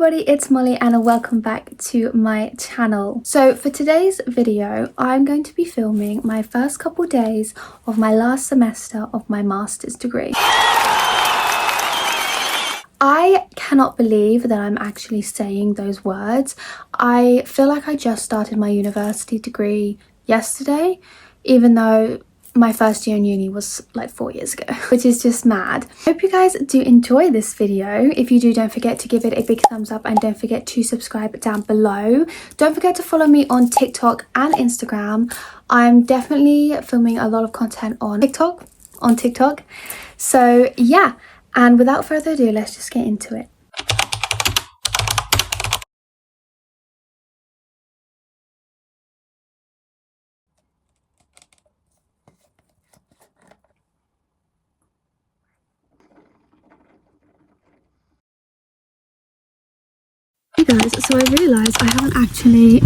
everybody, it's Molly and welcome back to my channel. So for today's video, I'm going to be filming my first couple days of my last semester of my master's degree. I cannot believe that I'm actually saying those words. I feel like I just started my university degree yesterday, even though my first year in uni was like 4 years ago, which is just mad. Hope you guys do enjoy this video. If you do, don't forget to give it a big thumbs up and don't forget to subscribe down below. Don't forget to follow me on TikTok and Instagram. I'm definitely filming a lot of content on TikTok. So yeah, and without further ado, let's just get into it. Hey guys, so I realised I haven't actually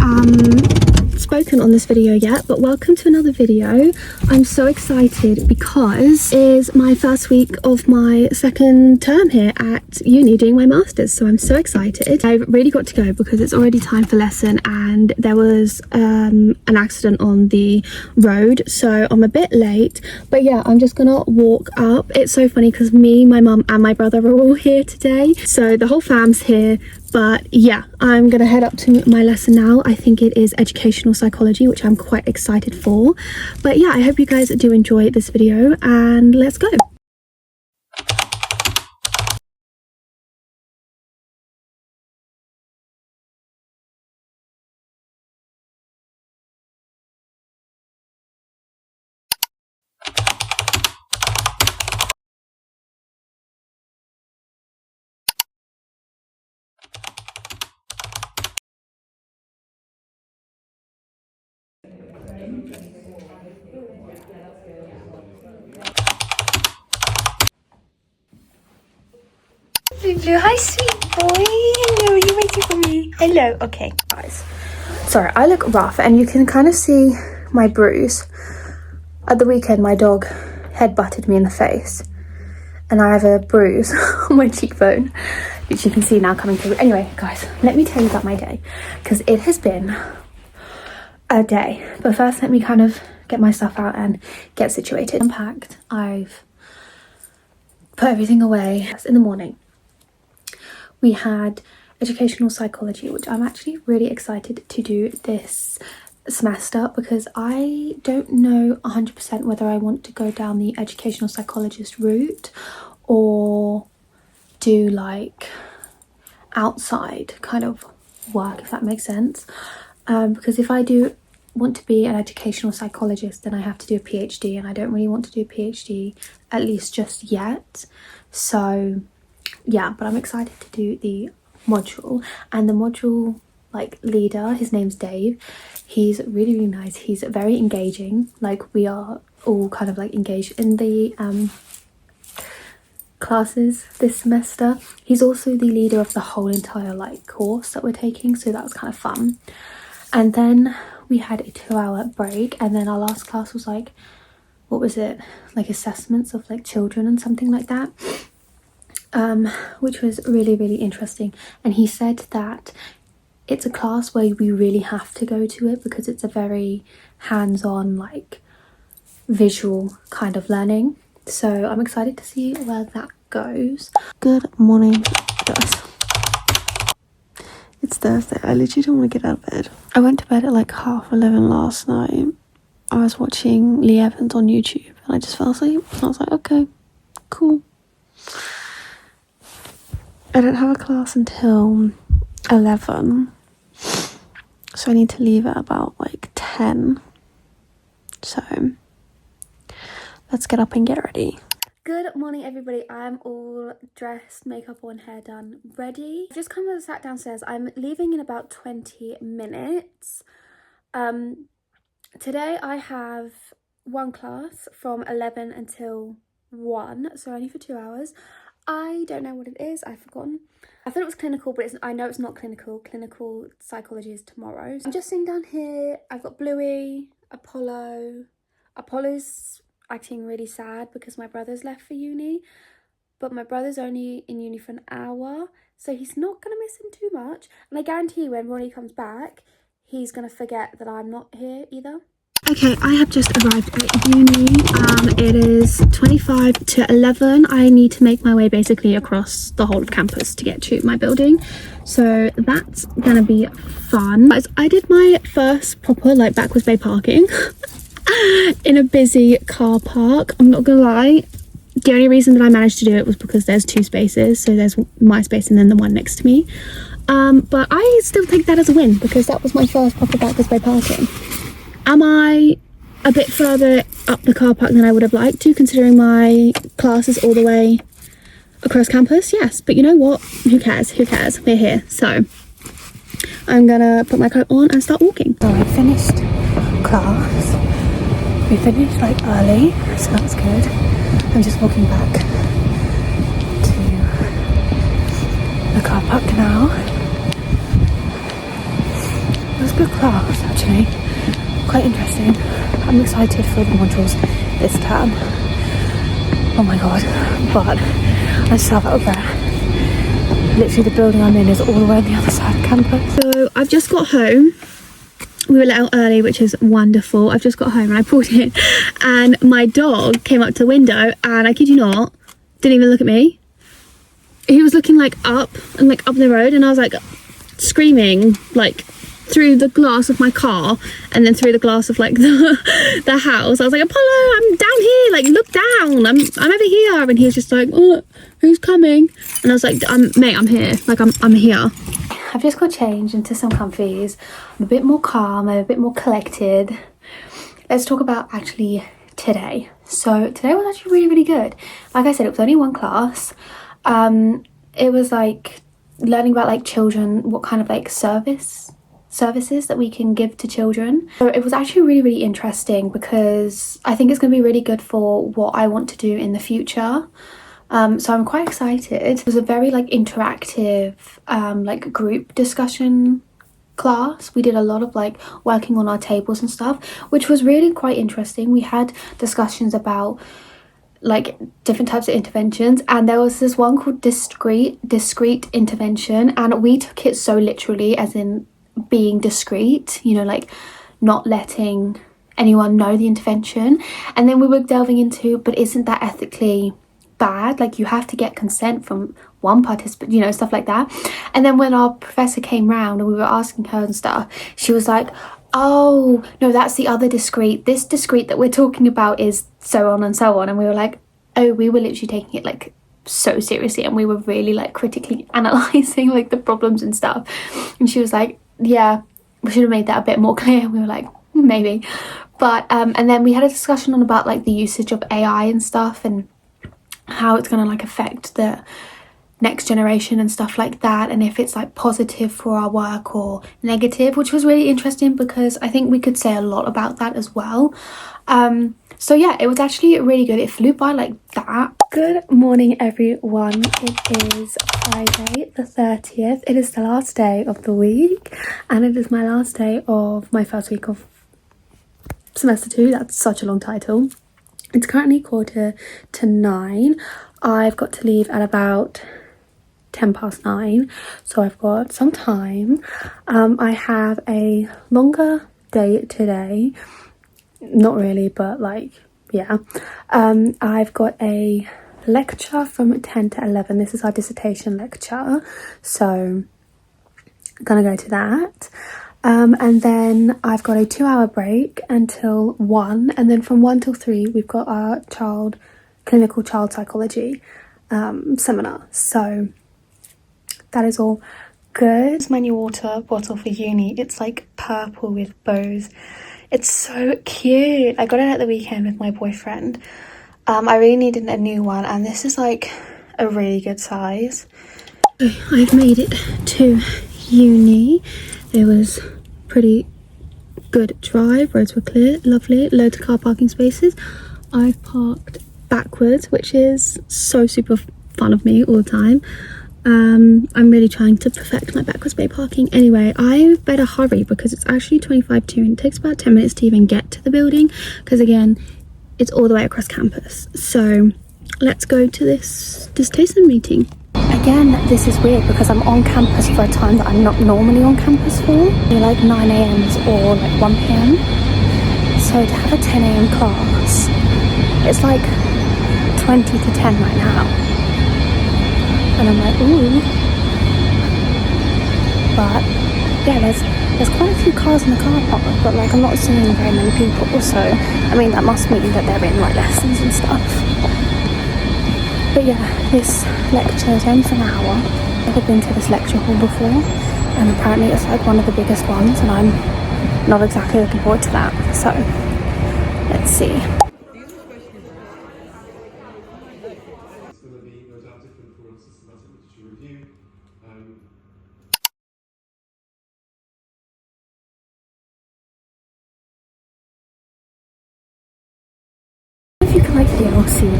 spoken on this video yet, but welcome to another video. I'm so excited because it is my first week of my second term here at uni doing my masters, so I'm so excited. I've really got to go because it's already time for lesson and there was an accident on the road, so I'm a bit late. But yeah, I'm just gonna walk up. It's so funny because me, my mum and my brother are all here today, so the whole fam's here. But yeah, I'm gonna head up to my lesson now. I think it is educational psychology, which I'm quite excited for. But yeah, I hope you guys do enjoy this video and let's go. Lulu, hi sweet boy. Hello, are you waiting for me? Hello, okay. Guys, sorry, I look rough and you can kind of see my bruise. At the weekend, my dog head-butted me in the face and I have a bruise on my cheekbone, which you can see now coming through. Anyway, guys, let me tell you about my day because it has been a day. But first, let me kind of get my stuff out and get situated. Unpacked. I've put everything away. In the morning, we had educational psychology, which I'm actually really excited to do this semester because I don't know 100% whether I want to go down the educational psychologist route or do like outside kind of work, if that makes sense. Because if I do want to be an educational psychologist, then I have to do a PhD, and I don't really want to do a PhD, at least just yet. So yeah, but I'm excited to do the module, and the module like leader, his name's Dave. He's really nice. He's very engaging. Like, we are all kind of like engaged in the classes this semester. He's also the leader of the whole entire like course that we're taking, so that was kind of fun. And then we had a 2-hour break, and then our last class was like, what was it, like assessments of like children and something like that, which was really interesting. And he said that it's a class where we really have to go to it because it's a very hands-on, like visual kind of learning. So I'm excited to see where that goes. Good morning, guys. It's Thursday. I literally don't want to get out of bed. I went to bed at like 11:30 last night. I was watching Lee Evans on YouTube and I just fell asleep. I was like, okay, cool. I don't have a class until 11, so I need to leave at about like 10. So let's get up and get ready. Good morning, everybody. I'm all dressed, makeup on, hair done, ready. I've just come and sat downstairs. I'm leaving in about 20 minutes. Today I have one class from 11 until 1, so only for 2 hours. I don't know what it is. I've forgotten. I thought it was clinical, but I know it's not clinical. Clinical psychology is tomorrow. So I'm just sitting down here. I've got Bluey, Apollo's acting really sad because my brother's left for uni. but my brother's only in uni for an hour, so he's not going to miss him too much. And I guarantee when Ronnie comes back, he's going to forget that I'm not here either. Okay, I have just arrived at uni. It is 25 to 11. I need to make my way basically across the whole of campus to get to my building. So that's gonna be fun. Guys, I did my first proper like backwards bay parking in a busy car park. I'm not gonna lie. The only reason that I managed to do it was because there's 2 spaces. So there's my space and then the one next to me. But I still take that as a win because that was my first proper backwards bay parking. Am I a bit further up the car park than I would have liked to, considering my class is all the way across campus? Yes, but you know what? Who cares? Who cares? We're here. So I'm gonna put my coat on and start walking. So I finished class. We finished like early, so that's good. I'm just walking back to the car park now. It was a good class actually. Quite interesting. I'm excited for the modules this term. Oh my god, but I just have out of breath. Literally the building I'm in is all the way on the other side of campus. So I've just got home. We were let out early, which is wonderful. I've just got home and I pulled in and my dog came up to the window and I kid you not, didn't even look at me. He was looking like up and like up the road and I was like screaming like through the glass of my car and then through the glass of like the house. I was like, Apollo, I'm down here, like look down, I'm over here. And he was just like, oh, who's coming? And I was like, mate, I'm here, like I'm here. I've just got changed into some comfies. I'm a bit more calm, I'm a bit more collected. Let's talk about actually today. So today was actually really, really good. Like I said, it was only one class. It was like learning about like children, what kind of like services that we can give to children. So it was actually really, really interesting because I think it's going to be really good for what I want to do in the future. So I'm quite excited. It was a very like interactive like group discussion class. We did a lot of like working on our tables and stuff, which was really quite interesting. We had discussions about like different types of interventions, and there was this one called discrete intervention, and we took it so literally, as in being discreet, you know, like not letting anyone know the intervention. And then we were delving into, but isn't that ethically bad? Like you have to get consent from one participant, you know, stuff like that. And then when our professor came round and we were asking her and stuff, she was like, oh no, that's the other discrete, this discrete that we're talking about is so on and so on. And we were like, oh, we were literally taking it like so seriously and we were really like critically analysing like the problems and stuff. And she was like, yeah, we should have made that a bit more clear. And we were like, maybe. But and then we had a discussion on about like the usage of AI and stuff and how it's going to like affect the next generation and stuff like that, and if it's like positive for our work or negative, which was really interesting because I think we could say a lot about that as well. So yeah, it was actually really good. It flew by like that. Good morning everyone. It is Friday the 30th. It is the last day of the week and it is my last day of my first week of semester 2. That's such a long title. It's currently 9:15. I've got to leave at about 9:10, so I've got some time. I have a longer day today, not really, but like yeah. I've got a lecture from 10 to 11. This is our dissertation lecture, so I'm gonna go to that. And then I've got a 2-hour break until 1, and then from 1 till 3 we've got our clinical child psychology seminar. So that is all good. It's my new water bottle for uni. It's like purple with bows. It's so cute. I got it at the weekend with my boyfriend. I really needed a new one and this is like a really good size. I've made it to uni. It was pretty good drive, roads were clear, lovely, loads of car parking spaces. I've parked backwards, which is so super fun of me all the time. I'm really trying to perfect my backwards bay parking. Anyway, I better hurry because it's actually 25 to and it takes about 10 minutes to even get to the building because again, it's all the way across campus. So let's go to this tasting meeting. Again, this is weird because I'm on campus for a time that I'm not normally on campus for. They're like 9 a.m.s or like 1 p.m. So to have a 10 a.m. class, it's like 20 to 10 right now. And I'm like, ooh. But yeah, there's quite a few cars in the car park, but like I'm not seeing very many people. So, I mean, that must mean that they're in like lessons and stuff. But yeah, this lecture is only for an hour. I've never been to this lecture hall before, and apparently it's like one of the biggest ones, and I'm not exactly looking forward to that. So, let's see. It's going to be no doubt different for a systematic literature review. If you can like hear or see me,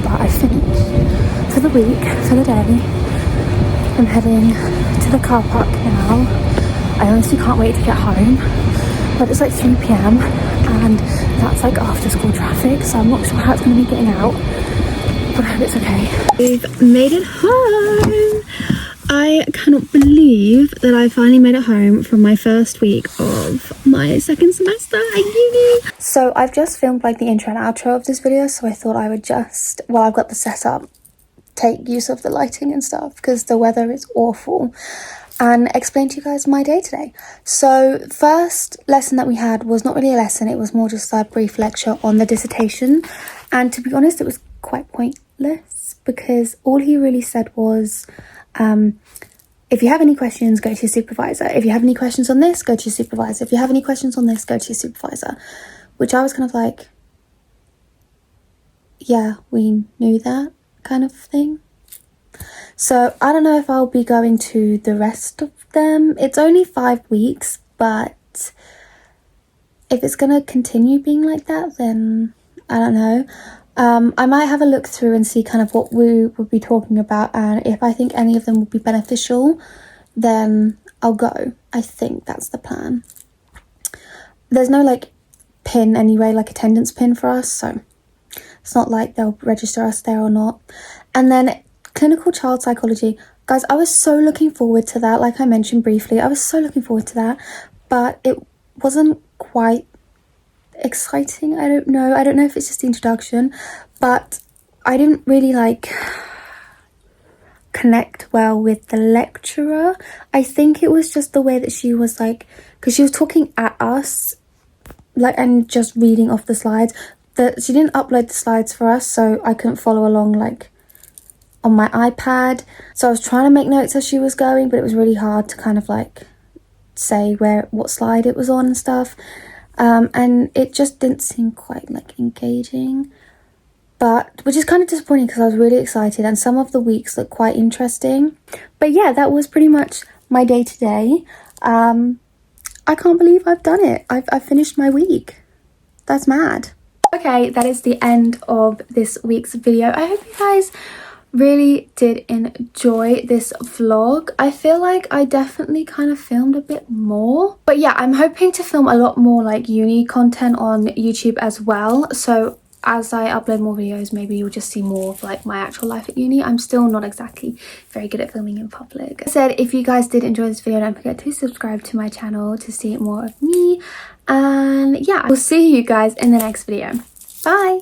but I finished for the week, for the day. I'm heading to the car park now. I honestly can't wait to get home, but it's like 3 p.m. and that's like after school traffic, so I'm not sure how it's going to be getting out, but I hope it's okay. We've made it home. I cannot believe that I finally made it home from my first week of my second semester at uni. So I've just filmed like the intro and outro of this video, so I thought I would just, while I've got the setup, take use of the lighting and stuff because the weather is awful, and explain to you guys my day today. So first lesson that we had was not really a lesson, it was more just a brief lecture on the dissertation, and to be honest it was quite pointless because all he really said was if you have any questions, go to your supervisor. If you have any questions on this, go to your supervisor. If you have any questions on this, go to your supervisor. Which I was kind of like, yeah, we knew that kind of thing. So I don't know if I'll be going to the rest of them. It's only 5 weeks, but if it's gonna continue being like that, then I don't know. I might have a look through and see kind of what we would be talking about, and if I think any of them would be beneficial, then I'll go. I think that's the plan. There's no like pin anyway, like attendance pin for us, so it's not like they'll register us there or not. And then clinical child psychology. Guys, I was so looking forward to that. Like I mentioned briefly, I was so looking forward to that, but it wasn't quite exciting. I don't know if it's just the introduction, but I didn't really like connect well with the lecturer. I think it was just the way that she was like, because she was talking at us like and just reading off the slides, that she didn't upload the slides for us, so I couldn't follow along like on my iPad. So I was trying to make notes as she was going, but it was really hard to kind of like say what slide it was on and stuff. And it just didn't seem quite like engaging, but which is kind of disappointing because I was really excited and some of the weeks look quite interesting. But yeah, that was pretty much my day today. I can't believe I've done it. I've finished my week. That's mad. Okay, that is the end of this week's video. I hope you guys really did enjoy this vlog. I feel like I definitely kind of filmed a bit more, but yeah, I'm hoping to film a lot more like uni content on YouTube as well. So as I upload more videos, maybe you'll just see more of like my actual life at uni. I'm still not exactly very good at filming in public. Like I said, if you guys did enjoy this video, don't forget to subscribe to my channel to see more of me, and yeah, I will see you guys in the next video. Bye.